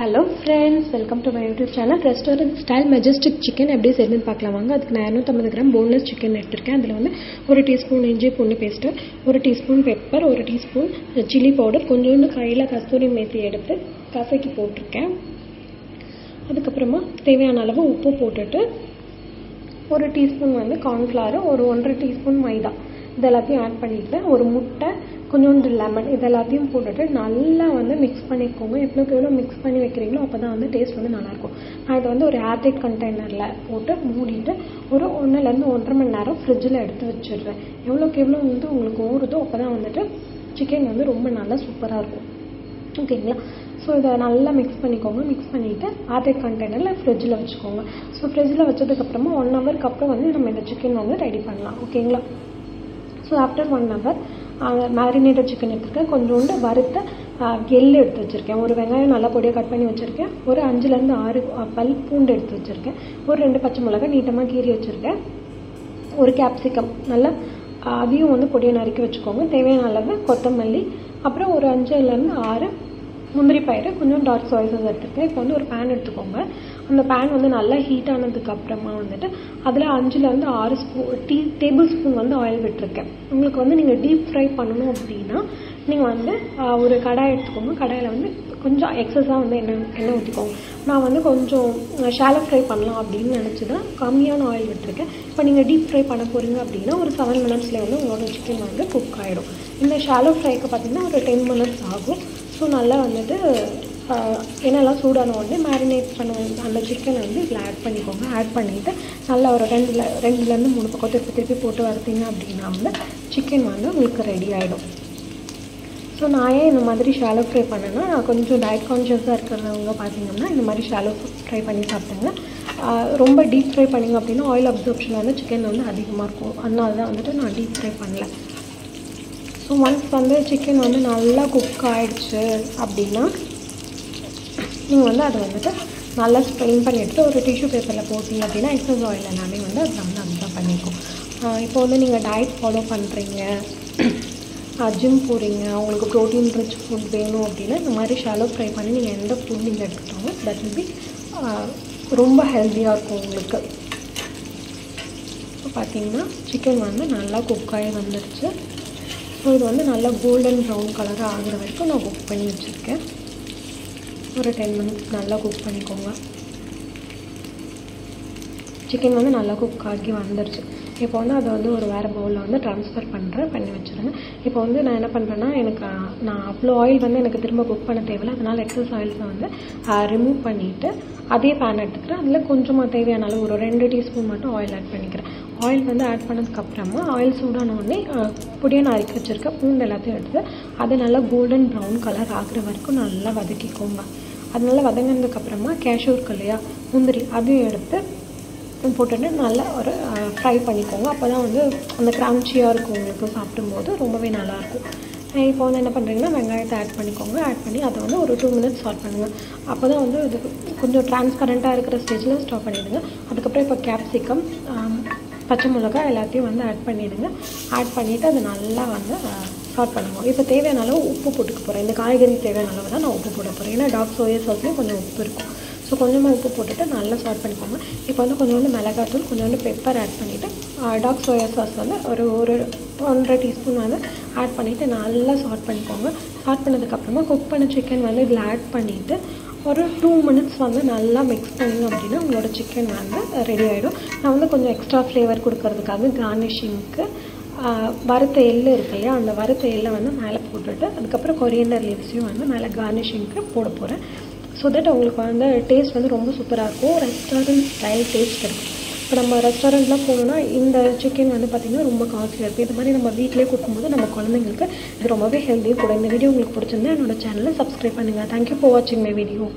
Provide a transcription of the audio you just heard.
Hello friends, welcome to my YouTube channel. Restaurant style majestic chicken எப்படி செய்யணும்னு பார்க்கலாம் வாங்க. அதுக்கு நான் 250 கிராம் boneless chicken எடுத்துர்க்கேன். அதில் வந்து 1 டீஸ்பூன் இஞ்சி பூண்டு paste, 1 teaspoon pepper, 1 teaspoon chilli powder, கொஞ்சோண்டு கையில கஸ்தூரி மேத்தி எடுத்து கசக்கி போட்டுருக்கேன். அதுக்கப்புறமா தேவையான அளவு உப்பு போட்டுட்டு 1 டீஸ்பூன் வந்து கார்ன்ஃப்ளவர், ஒரு 1.5 டீஸ்பூன் மைதா இதெல்லாத்தையும் ஆட் பண்ணிட்டு ஒரு முட்டை, கொஞ்சோண்டு லெமன் இதெல்லாத்தையும் போட்டுட்டு நல்லா வந்து மிக்ஸ் பண்ணிக்கோங்க. எவ்வளோ மிக்ஸ் பண்ணி வைக்கிறீங்களோ அப்போ தான் வந்து டேஸ்ட் வந்து நல்லாயிருக்கும். நான் இதை வந்து ஒரு ஏர்டைட் கண்டெய்னரில் போட்டு மூடிட்டு ஒரு 1-லேருந்து 1.5 மணி நேரம் ஃப்ரிட்ஜில் எடுத்து வச்சிடுறேன். எவ்வளோக்கு எவ்வளோ வந்து உங்களுக்கு ஊறுதோ அப்போ தான் வந்துட்டு சிக்கன் வந்து ரொம்ப நல்லா சூப்பராக இருக்கும். ஓகேங்களா? ஸோ இதை நல்லா மிக்ஸ் பண்ணிக்கோங்க. மிக்ஸ் பண்ணிவிட்டு ஏர்டைட் கண்டெய்னரில் ஃப்ரிட்ஜில் வச்சுக்கோங்க. ஸோ ஃப்ரிட்ஜில் வச்சதுக்கப்புறமா 1 ஹவருக்கு அப்புறம் வந்து நம்ம இந்த சிக்கன் வந்து ரெடி பண்ணலாம். ஓகேங்களா? So after 1 hour marinated chicken எடுத்துருக்கேன். கொஞ்சோண்டு வறுத்த எள்ளு எடுத்து வச்சுருக்கேன். ஒரு வெங்காயம் நல்லா பொடியாக கட் பண்ணி வச்சுருக்கேன். ஒரு 5-லேருந்து 6 பல் பூண்டு எடுத்து வச்சுருக்கேன். ஒரு 2 பச்சை மிளகாய் நீட்டமாக கீறி வச்சுருக்கேன். ஒரு கேப்சிகம் நல்லா அதையும் வந்து பொடியை நறுக்கி வச்சுக்கோங்க. தேவையான அளவு கொத்தமல்லி, அப்புறம் ஒரு 5-லேருந்து 6 முந்திரி பயிறு, கொஞ்சம் டார்க் சோயா சாஸ் எடுத்துருக்கேன். இப்போ வந்து ஒரு பேன் எடுத்துக்கோங்க. அந்த பேன் வந்து நல்லா ஹீட் ஆனதுக்கு அப்புறமா வந்துட்டு அதில் 5-லேருந்து 6 டேபிள் ஸ்பூன் வந்து ஆயில் விட்டுருக்கேன். உங்களுக்கு வந்து நீங்கள் டீப் ஃப்ரை பண்ணணும் அப்படின்னா நீங்கள் வந்து ஒரு கடாய் எடுத்துக்கோங்க. கடாயில் வந்து கொஞ்சம் எக்ஸஸாக வந்து எண்ணெய் ஊற்றிக்கோங்க. நான் வந்து கொஞ்சம் ஷாலோ ஃப்ரை பண்ணலாம் அப்படின்னு நினச்சி தான் கம்மியான ஆயில் விட்டுருக்கேன். இப்போ நீங்கள் டீப் ஃப்ரை பண்ண போகிறீங்க அப்படின்னா ஒரு 7 மினிட்ஸில் வந்து உங்களோட சிக்கன் வந்து குக் ஆகிடும். இந்த ஷாலோ ஃப்ரைக்கு பார்த்திங்கன்னா ஒரு 10 மினிட்ஸ் ஆகும். ஸோ நல்லா வந்துட்டு எண்ணெய்லாம் சூடான உடனே மேரினேட் பண்ண அந்த சிக்கனை வந்து இதில் ஆட் பண்ணிக்கோங்க. ஆட் பண்ணிவிட்டு நல்லா ஒரு 2-லேருந்து 3 பக்கம் திருப்பி போட்டு வறுத்தீங்க அப்படின்னா வந்து சிக்கன் வந்து உங்களுக்கு ரெடி ஆகிடும். ஸோ நான் ஏன் இந்த மாதிரி ஷாலோ ஃப்ரை பண்ணேன்னா, நான் கொஞ்சம் டயட் கான்ஷியஸாக இருக்கிறவங்க பார்த்தீங்கன்னா இந்த மாதிரி ஷாலோ ஃப்ரை பண்ணி சாப்பிட்டுங்க. ரொம்ப டீப் ஃப்ரை பண்ணிங்க அப்படின்னா ஆயில் அப்சர்ப்ஷன் வந்து சிக்கன் வந்து அதிகமாக இருக்கும். அதனால தான் வந்துட்டு நான் டீப் ஃப்ரை பண்ணல. ஸோ ஒன்ஸ் வந்து சிக்கன் வந்து நல்லா குக் ஆகிடுச்சு அப்படின்னா நீங்கள் வந்து அதை வந்துட்டு நல்லா ஸ்ட்ரெயின் பண்ணி எடுத்து ஒரு டிஷ்யூ பேப்பரில் போட்டிங்க அப்படின்னா எக்ஸஸ் ஆயில் எல்லாமே வந்து அதில் வந்து அப்சர்வ் பண்ணிக்கும். இப்போ வந்து நீங்கள் டயட் ஃபாலோ பண்ணுறீங்க, ஜிம் போகிறீங்க, உங்களுக்கு ப்ரோட்டீன் ரிச் ஃபுட் வேணும் அப்படின்னா இந்த மாதிரி ஷாலோ ஃப்ரை பண்ணி நீங்கள் எந்த ஃபுட் நீங்கள் எடுத்துக்கிட்டாலும் தட் வில் பி ரொம்ப ஹெல்த்தியாக இருக்கும் உங்களுக்கு. இப்போ பார்த்தீங்கன்னா சிக்கன் வந்து நல்லா குக் ஆகி வந்துடுச்சு. ஸோ இது வந்து நல்லா கோல்டன் ப்ரௌன் கலராக ஆகிற வரைக்கும் நான் குக் பண்ணி வச்சுருக்கேன். ஒரு 10 மினிட்ஸ் நல்லா குக் பண்ணிக்கோங்க. சிக்கன் வந்து நல்லா குக் ஆகி வந்துடுச்சு. இப்போ வந்து அதை வந்து ஒரு வேறு பவுலில் வந்து ட்ரான்ஸ்ஃபர் பண்ணி வச்சுருங்க. இப்போ வந்து நான் என்ன பண்ணுறேன்னா, நான் அவ்வளோ ஆயில் வந்து எனக்கு திரும்ப குக் பண்ண தேவையில்லை. அதனால் எக்ஸஸ் ஆயில்ஸை வந்து ரிமூவ் பண்ணிவிட்டு அதே பேன் எடுத்துக்கிறேன். அதில் கொஞ்சமாக தேவையான அளவு ஒரு 2 டீஸ்பூன் மட்டும் ஆயில் ஆட் பண்ணிக்கிறேன். ஆயில் வந்து ஆட் பண்ணதுக்கப்புறமா ஆயில் சூடான உடனே பொடியை நான் அரைச்சி வச்சுருக்க பூண்டு எல்லாத்தையும் எடுத்து அதை நல்லா கோல்டன் ப்ரௌன் கலர் ஆகிற வரைக்கும் நல்லா வதக்கிக்கோங்க. அது நல்லா வதங்கினதுக்கப்புறமா கேஷ்யூ இருக்கு இல்லையா, முந்திரி, அதையும் எடுத்து போட்டுட்டு நல்லா ஒரு ஃப்ரை பண்ணிக்கோங்க. அப்போ தான் வந்து அந்த கிரான்ச்சியாக இருக்கும் உங்களுக்கு சாப்பிடும்போது ரொம்பவே நல்லாயிருக்கும். இப்போ வந்து என்ன பண்ணுறீங்கன்னா வெங்காயத்தை ஆட் பண்ணிக்கோங்க. ஆட் பண்ணி அதை வந்து ஒரு 2 மினிட்ஸ் ஸ்டார்ட் பண்ணுங்கள். அப்போ தான் வந்து இது கொஞ்சம் டிரான்ஸ்பரண்ட்டாக இருக்கிற ஸ்டேஜில் ஸ்டாப் பண்ணிவிடுங்க. அதுக்கப்புறம் இப்போ கேப்சிகம், பச்சை மிளகாய் எல்லாத்தையும் வந்து ஆட் பண்ணிவிடுங்க. ஆட் பண்ணிவிட்டு அதை நல்லா வந்து ஸ்டார்ட் பண்ணுவோம். இப்போ தேவையான அளவு உப்பு போட்டுக்க போகிறேன். இந்த காய்கறி தேவையான அளவு தான் நான் உப்பு போட போகிறேன். ஏன்னா டார்க் சோயா சாஸ்லேயும் கொஞ்சம் உப்பு இருக்கும். ஸோ கொஞ்சமாக உப்பு போட்டுட்டு நல்லா ஸ்டார்ட் பண்ணிக்கோங்க. இப்போ வந்து கொஞ்சோண்டு மிளகாத்தூள், கொஞ்சோண்டு பெப்பர் ஆட் பண்ணிவிட்டு டார்க் சோயா சாஸ் வந்து ஒரு 1.5 டீஸ்பூன் வந்து ஆட் பண்ணிவிட்டு நல்லா ஸ்டார்ட் பண்ணிக்கோங்க. ஸ்டார்ட் பண்ணதுக்கப்புறமா குக் பண்ண சிக்கன் வந்து இதில் ஆட் பண்ணிவிட்டு ஒரு 2 மினிட்ஸ் வந்து நல்லா மிக்ஸ் பண்ணிங்க அப்படின்னா உங்களோட சிக்கன் வந்து ரெடி ஆகிடும். நான் வந்து கொஞ்சம் எக்ஸ்ட்ரா ஃப்ளேவர் கொடுக்கறதுக்காக கார்னிஷிங்க்கு வறுத்த எள்ளு இருக்கு இல்லையா, அந்த வறுத்த எள்ளை வந்து மேலே போட்டுட்டு அதுக்கப்புறம் கொரியண்டர் லீவ்ஸையும் வந்து மேலே கார்னிஷிங்க்கு போட போகிறேன். ஸோ தட் உங்களுக்கு வந்து டேஸ்ட் வந்து ரொம்ப சூப்பராக இருக்கும். ரெஸ்டாரண்ட் ஸ்டைல் டேஸ்ட் இருக்கும். இப்போ நம்ம ரெஸ்டாரண்ட்லாம் போகணுன்னா இந்த சிக்கன் வந்து பார்த்திங்கன்னா ரொம்ப காஸ்ட்லியாக இருக்கும். இது மாதிரி நம்ம வீட்டிலே கொடுக்கும்போது நம்ம குழந்தைங்களுக்கு இது ரொம்பவே ஹெல்த்தியும் கூட. இந்த வீடியோ உங்களுக்கு பிடிச்சிருந்தா என்னோட சேனலை சப்ஸ்கிரைப் பண்ணுங்கள். தேங்க்யூ ஃபார் வாட்சிங் மை வீடியோ.